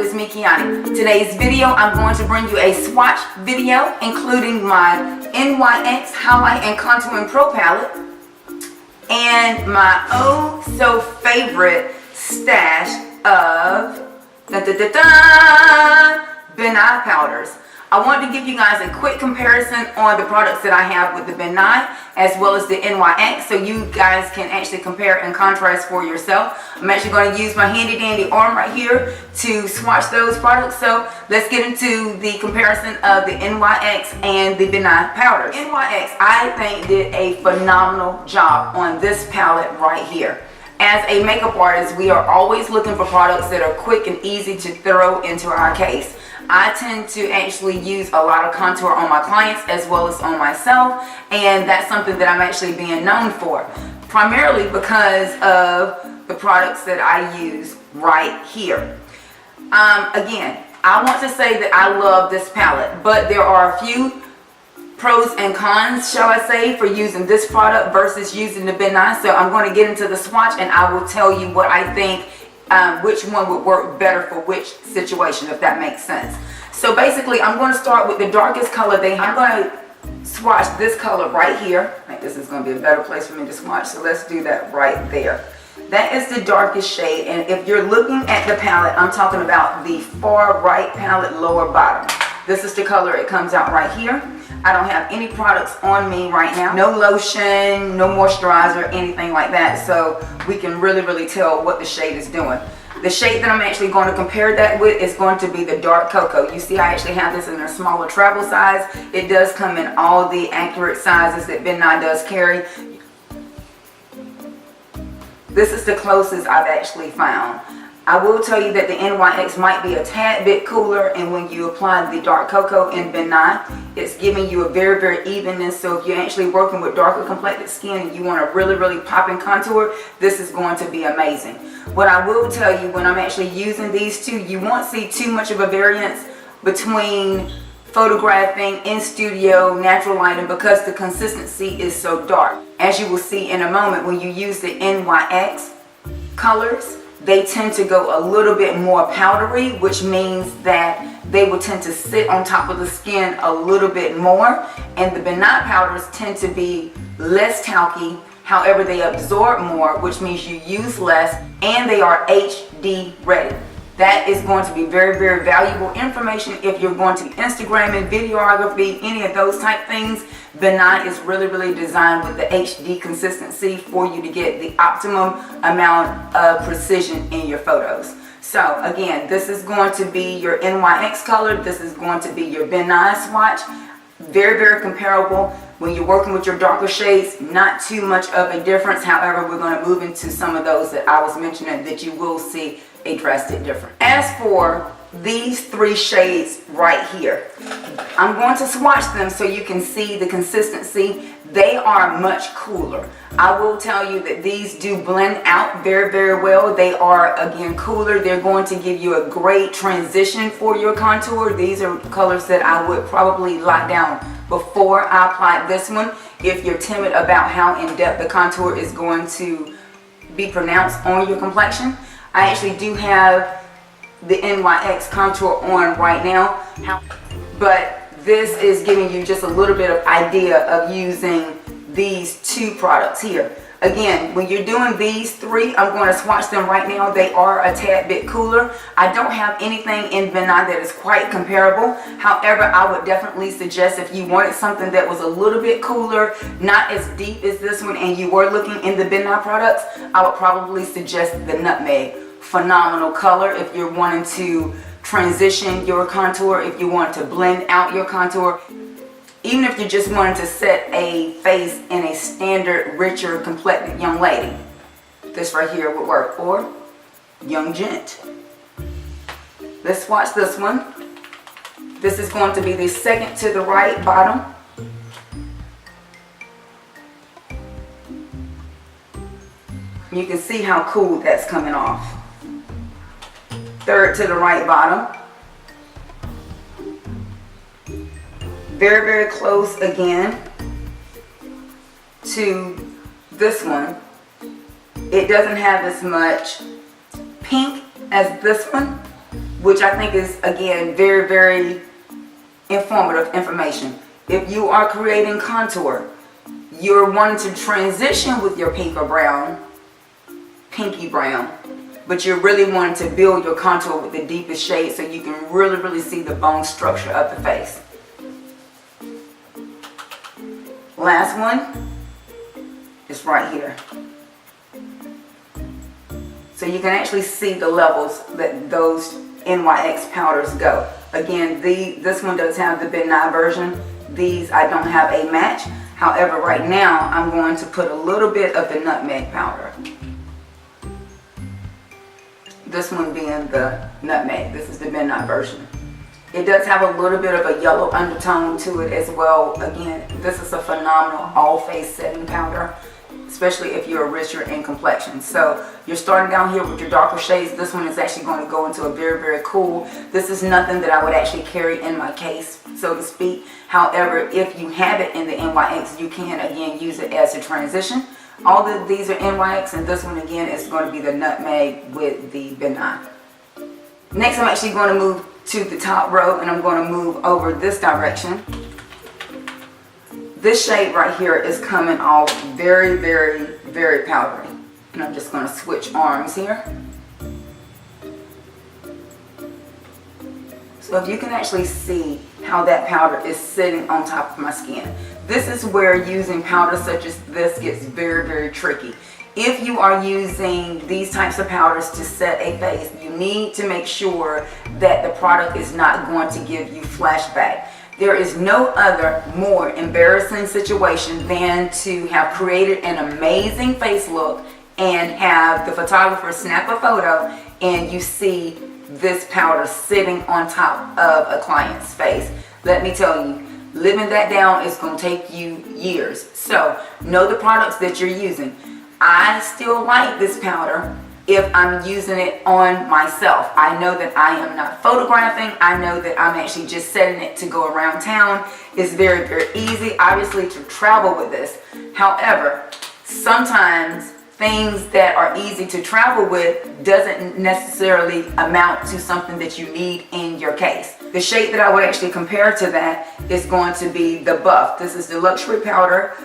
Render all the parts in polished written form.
it's me, Kiani. Today's video, I'm going to bring you a swatch video, including my NYX Highlight and Contouring Pro Palette, and my oh so favorite stash of Ben Nye powders. I wanted to give you guys a quick comparison on the products that I have with the Ben Nye as well as the NYX, so you guys can actually compare and contrast for yourself. I'm actually going to use my handy dandy arm right here to swatch those products. So let's get into the comparison of the NYX and the Ben Nye powders. NYX, I think, did a phenomenal job on this palette right here. As a makeup artist, we are always looking for products that are quick and easy to throw into our case. I tend to actually use a lot of contour on my clients as well as on myself, and that's something that I'm actually being known for, primarily because of the products that I use right here. Again, I want to say that I love this palette, but there are a few pros and cons, shall I say, for using this product versus using the Ben Nye. So I'm going to get into the swatch and I will tell you what I think, which one would work better for which situation, if that makes sense. So basically, I'm going to start with the darkest color they have. I'm going to swatch this color right here. I think this is going to be a better place for me to swatch, so let's do that right there. That is the darkest shade, and if you're looking at the palette, I'm talking about the far right palette, lower bottom. This is the color it comes out right here. I don't have any products on me right now. No lotion, no moisturizer, anything like that. So we can really tell what the shade is doing. The shade that I'm actually going to compare that with is going to be the Dark Cocoa. You see, I actually have this in a smaller travel size. It does come in all the accurate sizes that Ben Nye does carry. This is the closest I've actually found. I will tell you that the NYX might be a tad bit cooler, and when you apply the Dark Cocoa in Ben Nye, it's giving you a very evenness. So if you're actually working with darker complected skin and you want to really pop and contour, this is going to be amazing. What I will tell you, when I'm actually using these two, you won't see too much of a variance between photographing in studio, natural lighting, because the consistency is so dark. As you will see in a moment, when you use the NYX colors, they tend to go a little bit more powdery, which means that they will tend to sit on top of the skin a little bit more. And the Ben Nye powders tend to be less talky, however they absorb more, which means you use less, and they are HD ready. That is going to be very valuable information if you're going to Instagram and videography, any of those type things. Ben Nye is really designed with the HD consistency for you to get the optimum amount of precision in your photos. So again, this is going to be your NYX color. This is going to be your Ben Nye swatch. Very comparable. When you're working with your darker shades, not too much of a difference. However, we're going to move into some of those that I was mentioning that you will see a drastic difference. As for these three shades right here, I'm going to swatch them so you can see the consistency. They are much cooler. I will tell you that these do blend out very well. They are, again, cooler. They're going to give you a great transition for your contour. These are colors that I would probably lock down before I apply this one. If you're timid about how in-depth the contour is going to be pronounced on your complexion, I actually do have the NYX contour on right now, but this is giving you just a little bit of idea of using these two products here. Again, when you're doing these three, I'm going to swatch them right now. They are a tad bit cooler. I don't have anything in Ben Nye that is quite comparable. However, I would definitely suggest if you wanted something that was a little bit cooler, not as deep as this one, and you were looking in the Ben Nye products, I would probably suggest the Nutmeg. Phenomenal color if you're wanting to transition your contour, if you want to blend out your contour, even if you just wanted to set a face in a standard, richer complected young lady. This right here would work, or young gent. Let's swatch this one. This is going to be the second to the right bottom. You can see how cool that's coming off. Third to the right bottom. Very close again to this one. It doesn't have as much pink as this one, which I think is, again, very, very informative information. If you are creating contour, you're wanting to transition with your pink or brown, pinky brown, but you're really wanting to build your contour with the deepest shade so you can really, really see the bone structure of the face. Last one is right here. So you can actually see the levels that those NYX powders go. Again, this one does have the Ben Nye version. These I don't have a match. However, right now I'm going to put a little bit of the nutmeg powder. This one being the nutmeg. This is the Ben Nye version. It does have a little bit of a yellow undertone to it as well. Again, this is a phenomenal all face setting powder, especially if you're richer in complexion. So you're starting down here with your darker shades. This one is actually going to go into a very, very cool. This is nothing that I would actually carry in my case, so to speak. However, if you have it in the NYX, you can again use it as a transition. All of these are NYX, and this one again is going to be the nutmeg with the Ben Nye. Next, I'm actually going to move to the top row, and I'm going to move over this direction. This shade right here is coming off very, very, very powdery. And I'm just going to switch arms here. So if you can actually see how that powder is sitting on top of my skin. This is where using powder such as this gets very, very tricky. If you are using these types of powders to set a face, you need to make sure that the product is not going to give you flashback. There is no other more embarrassing situation than to have created an amazing face look and have the photographer snap a photo and you see this powder sitting on top of a client's face. Let me tell you, living that down is going to take you years. So know the products that you're using. I still like this powder if I'm using it on myself. I know that I am not photographing. I know that I'm actually just setting it to go around town. It's very, very easy, obviously, to travel with this. However, sometimes things that are easy to travel with doesn't necessarily amount to something that you need in your case. The shade that I would actually compare to that is going to be the Buff. This is the luxury powder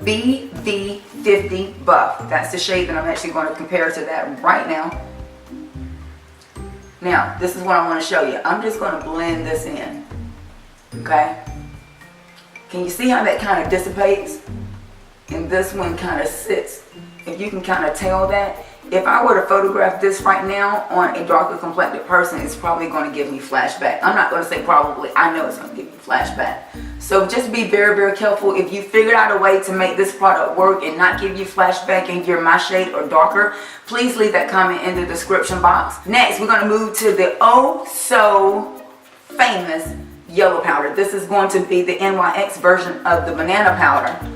BV50 Buff. That's the shade that I'm actually going to compare to that right now. Now, this is what I want to show you. I'm just going to blend this in. Okay? Can you see how that kind of dissipates? And this one kind of sits. If you can kind of tell that. If I were to photograph this right now on a darker complected person, it's probably going to give me flashback. I'm not going to say probably. I know it's going to give me flashback. So just be very, very careful. If you figured out a way to make this product work and not give you flashback and you're my shade or darker, please leave that comment in the description box. Next, we're going to move to the oh so famous yellow powder. This is going to be the NYX version of the banana powder.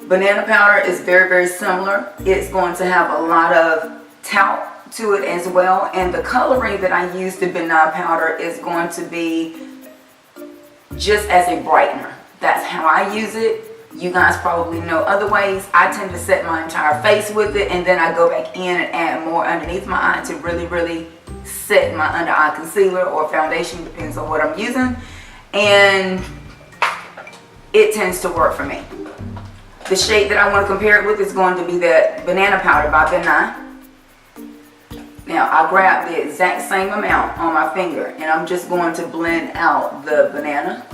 Banana powder is very, very similar. It's going to have a lot of talc to it as well. And the coloring that I use the banana powder is going to be just as a brightener. That's how I use it. You guys probably know other ways. I tend to set my entire face with it, and then I go back in and add more underneath my eye to really, really set my under eye concealer or foundation, depends on what I'm using. And it tends to work for me. The shade that I want to compare it with is going to be the banana powder by Ben Nye. Now I grab the exact same amount on my finger and I'm just going to blend out the banana.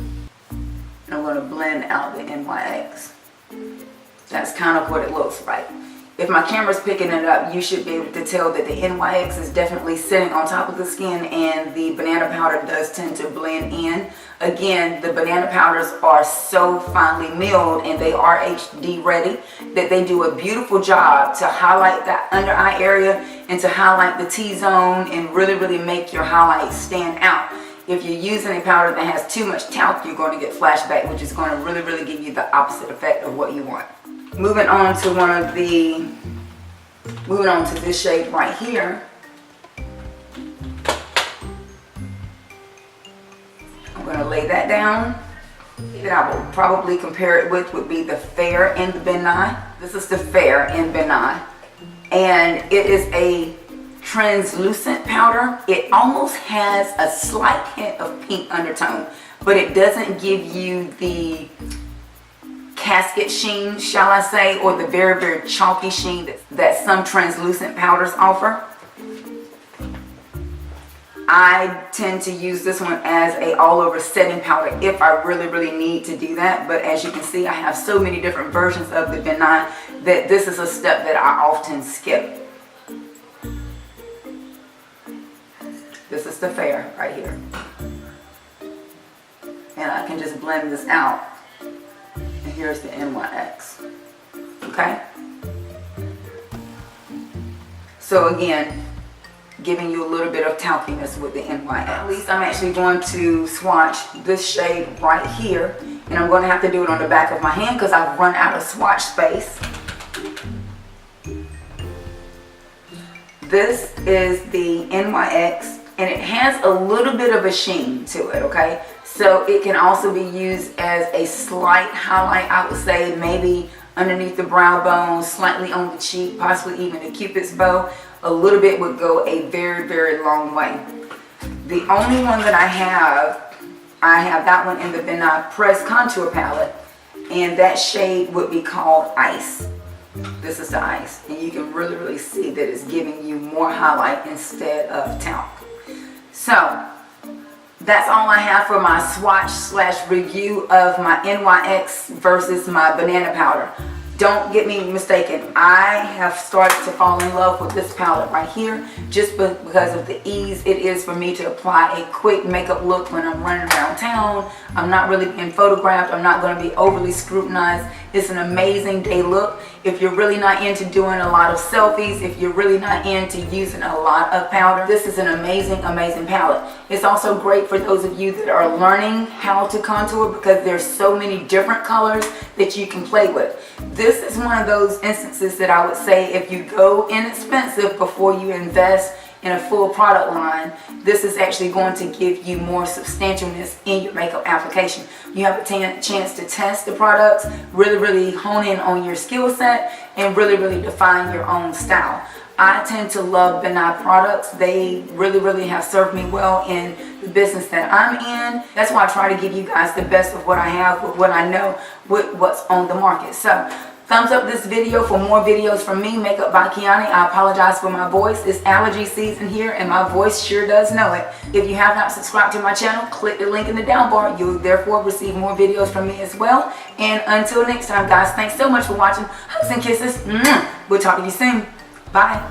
And I'm going to blend out the NYX. That's kind of what it looks like. If my camera's picking it up, you should be able to tell that the NYX is definitely sitting on top of the skin and the banana powder does tend to blend in. Again, the banana powders are so finely milled and they are HD ready that they do a beautiful job to highlight that under eye area and to highlight the T-zone and really, really make your highlights stand out. If you're using a powder that has too much talc, you're going to get flashback, which is going to really, really give you the opposite effect of what you want. Moving on to this shade right here. I'm going to lay that down. That I will probably compare it with would be the Fair in the Ben Nye. This is the Fair in Ben Nye. And it is a translucent powder. It almost has a slight hint of pink undertone, but it doesn't give you the casket sheen, shall I say, or the very, very chalky sheen that some translucent powders offer. I tend to use this one as a all-over setting powder if I really, really need to do that. But as you can see, I have so many different versions of the Nye that this is a step that I often skip. This is the Fair right here. And I can just blend this out. And here's the NYX. Okay? So again, giving you a little bit of talkiness with the NYX. At least I'm actually going to swatch this shade right here. And I'm going to have to do it on the back of my hand because I've run out of swatch space. This is the NYX. And it has a little bit of a sheen to it, okay? So it can also be used as a slight highlight, I would say, maybe underneath the brow bone, slightly on the cheek, possibly even the Cupid's bow. A little bit would go a very, very long way. The only one that I have that one in the Nye Press Contour Palette, and that shade would be called Ice. This is the Ice, and you can really, really see that it's giving you more highlight instead of talc. So that's all I have for my swatch / review of my NYX versus my banana powder. Don't get me mistaken, I have started to fall in love with this palette right here just because of the ease it is for me to apply a quick makeup look when I'm running around town. I'm not really being photographed. I'm not going to be overly scrutinized. It's an amazing day look. If you're really not into doing a lot of selfies, if you're really not into using a lot of powder, this is an amazing, amazing palette. It's also great for those of you that are learning how to contour because there's so many different colors that you can play with. This is one of those instances that I would say if you go inexpensive before you invest in a full product line, this is actually going to give you more substantialness in your makeup application. You have a chance to test the products, really, really hone in on your skill set, and really, really define your own style. I tend to love the Nye products. They really, really have served me well in the business that I'm in. That's why I try to give you guys the best of what I have with what I know with what's on the market. So thumbs up this video for more videos from me, Makeup by Kiani. I apologize for my voice. It's allergy season here and my voice sure does know it. If you have not subscribed to my channel, click the link in the down bar. You'll therefore receive more videos from me as well. And until next time, guys, thanks so much for watching. Hugs and kisses. We'll talk to you soon. Bye.